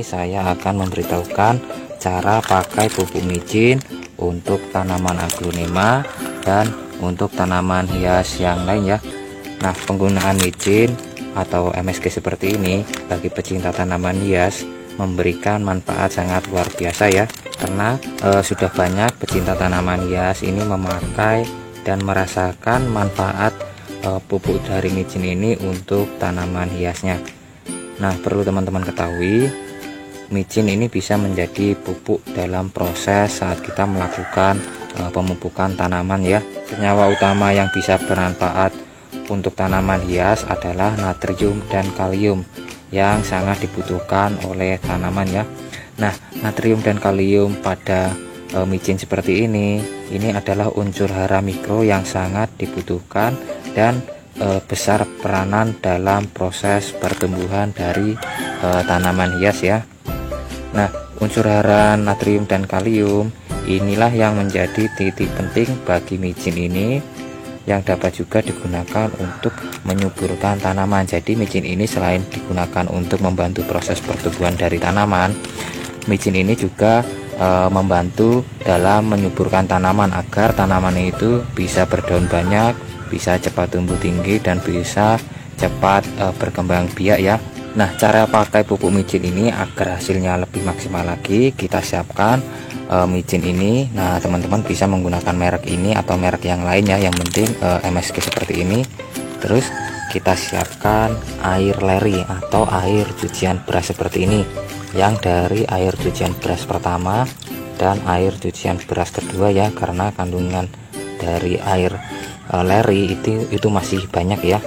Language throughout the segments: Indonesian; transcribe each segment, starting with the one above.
saya akan memberitahukan cara pakai pupuk micin untuk tanaman aglonema dan untuk tanaman hias yang lain ya. Nah, penggunaan micin atau MSG seperti ini bagi pecinta tanaman hias memberikan manfaat sangat luar biasa ya, karena sudah banyak pecinta tanaman hias ini memakai dan merasakan manfaat pupuk dari micin ini untuk tanaman hiasnya. Nah, perlu teman-teman ketahui, micin ini bisa menjadi pupuk dalam proses saat kita melakukan pemupukan tanaman ya. Senyawa utama yang bisa bermanfaat untuk tanaman hias adalah natrium dan kalium yang sangat dibutuhkan oleh tanaman ya. Nah, natrium dan kalium pada micin seperti ini adalah unsur hara mikro yang sangat dibutuhkan dan besar peranan dalam proses pertumbuhan dari tanaman hias ya. Nah, unsur hara natrium dan kalium inilah yang menjadi titik penting bagi micin ini, yang dapat juga digunakan untuk menyuburkan tanaman. Jadi micin ini selain digunakan untuk membantu proses pertumbuhan dari tanaman, micin ini juga membantu dalam menyuburkan tanaman agar tanaman itu bisa berdaun banyak, bisa cepat tumbuh tinggi, dan bisa cepat berkembang biak ya. Nah, cara pakai pupuk micin ini agar hasilnya lebih maksimal lagi, kita siapkan micin ini. Nah, teman-teman bisa menggunakan merek ini atau merek yang lainnya, yang penting MSG seperti ini. Terus kita siapkan air leri atau air cucian beras seperti ini, yang dari air cucian beras pertama dan air cucian beras kedua ya, karena kandungan dari air leri itu masih banyak ya.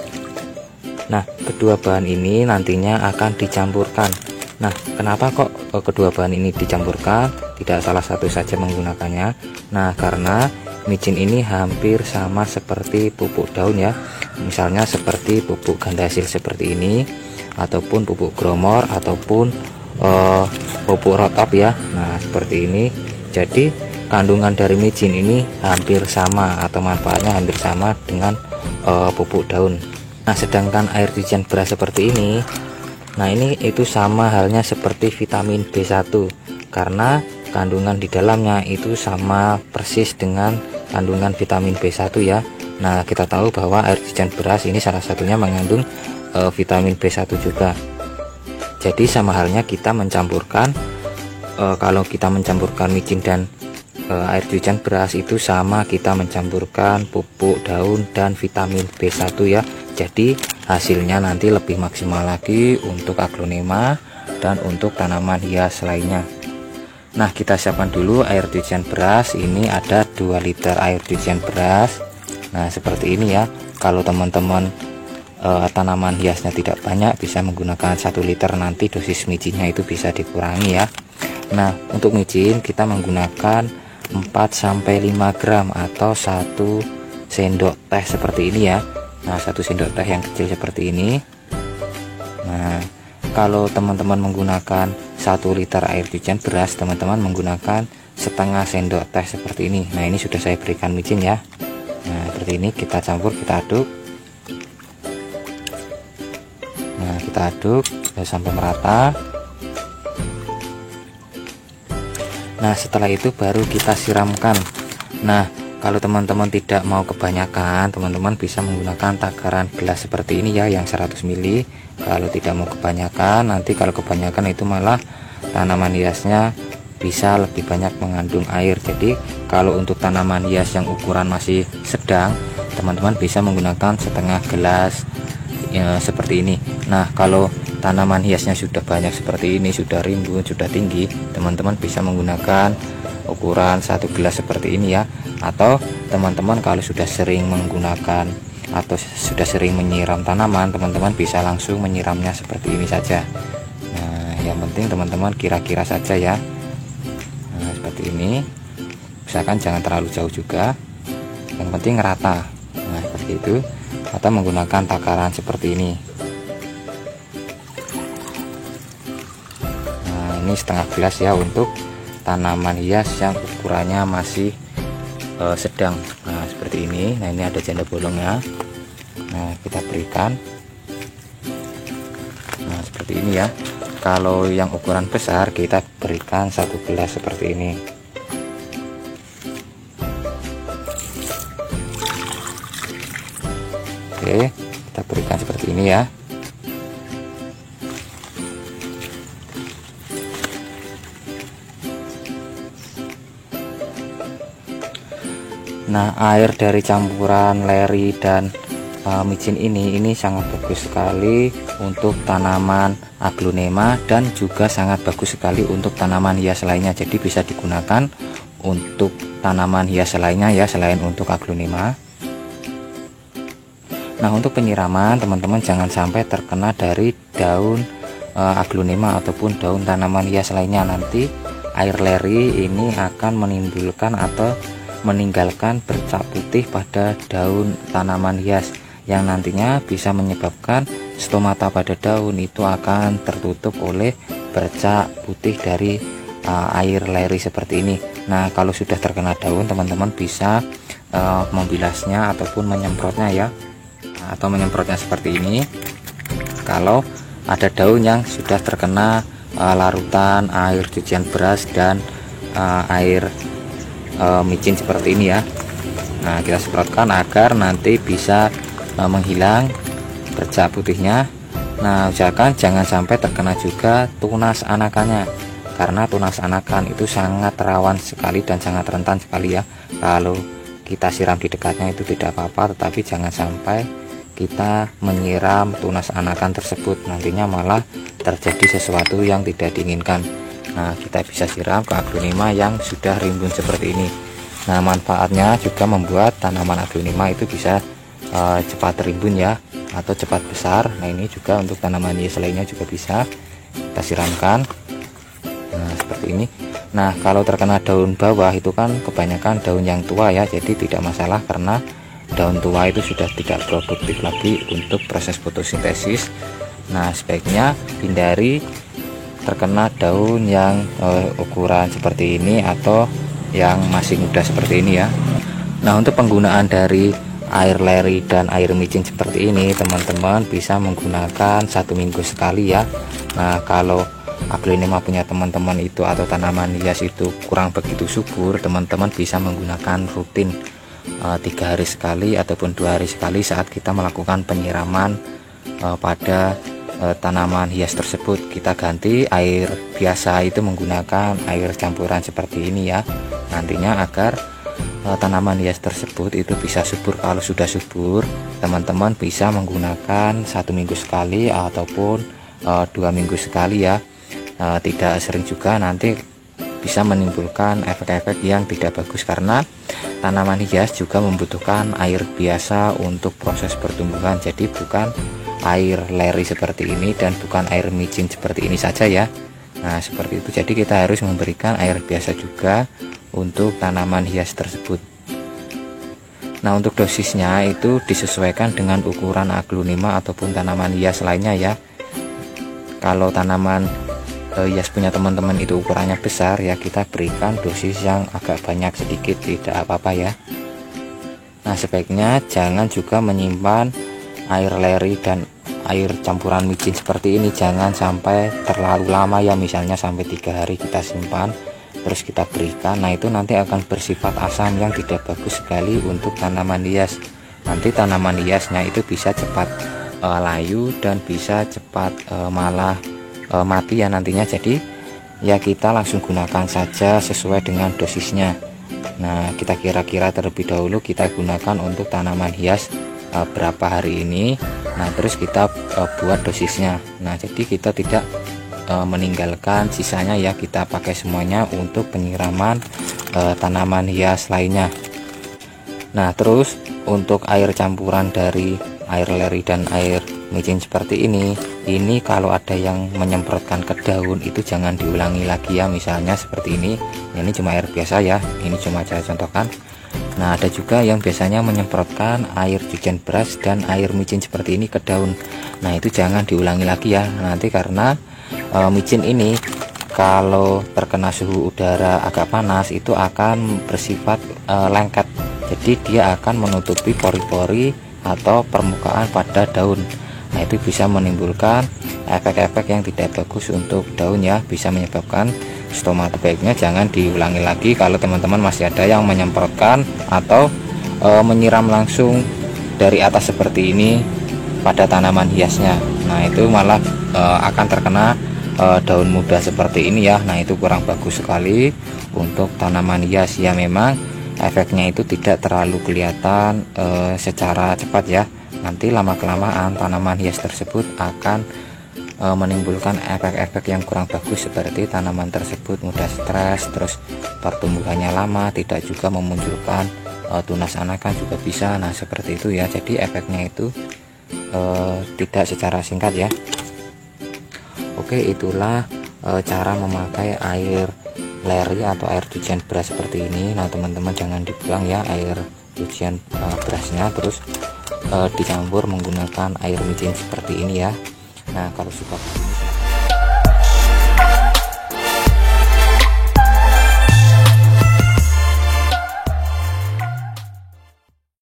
Nah, kedua bahan ini nantinya akan dicampurkan. Nah, kenapa kok kedua bahan ini dicampurkan, tidak salah satu saja menggunakannya? Nah, karena micin ini hampir sama seperti pupuk daun ya, misalnya seperti pupuk ganda hasil seperti ini, ataupun pupuk gromor, ataupun pupuk rotop ya. Nah, seperti ini. Jadi kandungan dari micin ini hampir sama atau manfaatnya hampir sama dengan pupuk daun. Nah, sedangkan air cucian beras seperti ini, nah ini itu sama halnya seperti vitamin B1, karena kandungan di dalamnya itu sama persis dengan kandungan vitamin B1 ya. Nah, kita tahu bahwa air cucian beras ini salah satunya mengandung vitamin B1 juga. Jadi sama halnya kita mencampurkan, kalau kita mencampurkan micin dan air cucian beras itu sama kita mencampurkan pupuk daun dan vitamin B1 ya. Jadi hasilnya nanti lebih maksimal lagi untuk aglonema dan untuk tanaman hias lainnya. Nah, kita siapkan dulu air cucian beras. Ini ada 2 liter air cucian beras. Nah, seperti ini ya. Kalau teman-teman tanaman hiasnya tidak banyak, bisa menggunakan 1 liter, nanti dosis micinnya itu bisa dikurangi ya. Nah, untuk micin kita menggunakan 4-5 gram atau 1 sendok teh seperti ini ya. Nah, 1 sendok teh yang kecil seperti ini. Nah, kalau teman-teman menggunakan 1 liter air cucian beras, teman-teman menggunakan setengah sendok teh seperti ini. Nah, ini sudah saya berikan micin ya. Nah, seperti ini kita campur, kita aduk. Nah, kita aduk sampai merata. Nah, setelah itu baru kita siramkan. Nah, kalau teman-teman tidak mau kebanyakan, teman-teman bisa menggunakan takaran gelas seperti ini ya, yang 100 ml. Kalau tidak mau kebanyakan, nanti kalau kebanyakan itu malah tanaman hiasnya bisa lebih banyak mengandung air. Jadi kalau untuk tanaman hias yang ukuran masih sedang, teman-teman bisa menggunakan setengah gelas ya, seperti ini. Nah, kalau tanaman hiasnya sudah banyak seperti ini, sudah rimbun, sudah tinggi, teman-teman bisa menggunakan ukuran 1 gelas seperti ini ya. Atau teman-teman kalau sudah sering menggunakan atau sudah sering menyiram tanaman, teman-teman bisa langsung menyiramnya seperti ini saja. Nah, yang penting teman-teman kira-kira saja ya. Nah, seperti ini, misalkan jangan terlalu jauh juga, yang penting rata. Nah, seperti itu. Atau menggunakan takaran seperti ini. Nah, ini setengah gelas ya untuk tanaman hias yang ukurannya masih sedang. Nah, seperti ini. Nah, ini ada janda bolongnya. Nah, kita berikan. Nah, seperti ini ya. kalau yang ukuran besar kita berikan 1 gelas seperti ini. Oke, kita berikan seperti ini ya. Nah, air dari campuran leri dan micin ini sangat bagus sekali untuk tanaman aglonema dan juga sangat bagus sekali untuk tanaman hias lainnya. Jadi bisa digunakan untuk tanaman hias lainnya ya, selain untuk aglonema. Nah, untuk penyiraman teman-teman jangan sampai terkena dari daun aglonema ataupun daun tanaman hias lainnya. Nanti air leri ini akan menimbulkan atau meninggalkan bercak putih pada daun tanaman hias yang nantinya bisa menyebabkan stomata pada daun itu akan tertutup oleh bercak putih dari air leri seperti ini. Nah, kalau sudah terkena daun teman-teman bisa membilasnya ataupun menyemprotnya ya, atau menyemprotnya seperti ini. Kalau ada daun yang sudah terkena larutan air cucian beras dan air micin seperti ini ya. Nah, kita semprotkan agar nanti bisa menghilang bercak putihnya. Nah, usahakan jangan sampai terkena juga tunas anakannya, karena tunas anakan itu sangat rawan sekali dan sangat rentan sekali ya. Kalau kita siram di dekatnya itu tidak apa-apa, tetapi jangan sampai kita menyiram tunas anakan tersebut, nantinya malah terjadi sesuatu yang tidak diinginkan. Nah, kita bisa siram ke aglonema yang sudah rimbun seperti ini. Nah, manfaatnya juga membuat tanaman aglonema itu bisa cepat rimbun ya, atau cepat besar. Nah, ini juga untuk tanaman hias lainnya juga bisa kita siramkan. Nah, seperti ini. Nah, kalau terkena daun bawah itu kan kebanyakan daun yang tua ya, jadi tidak masalah karena daun tua itu sudah tidak produktif lagi untuk proses fotosintesis. Nah, sebaiknya hindari terkena daun yang ukuran seperti ini atau yang masih muda seperti ini ya. Nah, untuk penggunaan dari air leri dan air micin seperti ini teman-teman bisa menggunakan 1 minggu sekali ya. Nah, kalau aglonema punya teman-teman itu atau tanaman hias itu kurang begitu subur, teman-teman bisa menggunakan rutin 3 hari sekali ataupun 2 hari sekali saat kita melakukan penyiraman pada tanaman hias tersebut. Kita ganti air biasa itu menggunakan air campuran seperti ini ya, nantinya agar tanaman hias tersebut itu bisa subur. Kalau sudah subur teman-teman bisa menggunakan 1 minggu sekali ataupun 2 minggu sekali ya. Tidak sering juga, nanti bisa menimbulkan efek-efek yang tidak bagus karena tanaman hias juga membutuhkan air biasa untuk proses pertumbuhan. Jadi bukan air leri seperti ini dan bukan air micin seperti ini saja ya. Nah, seperti itu. Jadi kita harus memberikan air biasa juga untuk tanaman hias tersebut. Nah, untuk dosisnya itu disesuaikan dengan ukuran aglonema ataupun tanaman hias lainnya ya. Kalau tanaman hias punya teman-teman itu ukurannya besar ya, kita berikan dosis yang agak banyak sedikit, tidak apa-apa ya. Nah, sebaiknya jangan juga menyimpan air leri dan air campuran micin seperti ini, jangan sampai terlalu lama ya, misalnya sampai 3 hari kita simpan terus kita berikan. Nah, itu nanti akan bersifat asam yang tidak bagus sekali untuk tanaman hias. Nanti tanaman hiasnya itu bisa cepat layu dan bisa cepat malah mati ya nantinya. Jadi ya kita langsung gunakan saja sesuai dengan dosisnya. Nah, kita kira-kira terlebih dahulu kita gunakan untuk tanaman hias berapa hari ini. Nah, terus kita buat dosisnya. Nah, jadi kita tidak meninggalkan sisanya ya, kita pakai semuanya untuk penyiraman tanaman hias lainnya. Nah, terus untuk air campuran dari air leri dan air micin seperti ini kalau ada yang menyemprotkan ke daun itu jangan diulangi lagi ya. Misalnya seperti ini cuma air biasa ya, ini cuma saya contohkan. Nah, ada juga yang biasanya menyemprotkan air cucian beras dan air micin seperti ini ke daun. Nah, itu jangan diulangi lagi ya, nanti karena micin ini kalau terkena suhu udara agak panas itu akan bersifat lengket. Jadi dia akan menutupi pori-pori atau permukaan pada daun. Nah itu bisa menimbulkan efek-efek yang tidak bagus untuk daun ya, bisa menyebabkan stomata. Baiknya jangan diulangi lagi kalau teman-teman masih ada yang menyemprotkan atau menyiram langsung dari atas seperti ini pada tanaman hiasnya. Nah itu malah akan terkena daun muda seperti ini ya. Nah itu kurang bagus sekali untuk tanaman hias ya. Memang efeknya itu tidak terlalu kelihatan secara cepat ya. Nanti lama-kelamaan tanaman hias tersebut akan menimbulkan efek-efek yang kurang bagus, seperti tanaman tersebut mudah stres, terus pertumbuhannya lama, tidak juga memunculkan tunas anakan juga bisa. Nah seperti itu ya, jadi efeknya itu tidak secara singkat ya. Oke, itulah cara memakai air leri atau air cucian beras seperti ini. Nah teman-teman jangan dibuang ya air cucian berasnya, terus dicampur menggunakan air micin seperti ini ya. Nah kalau suka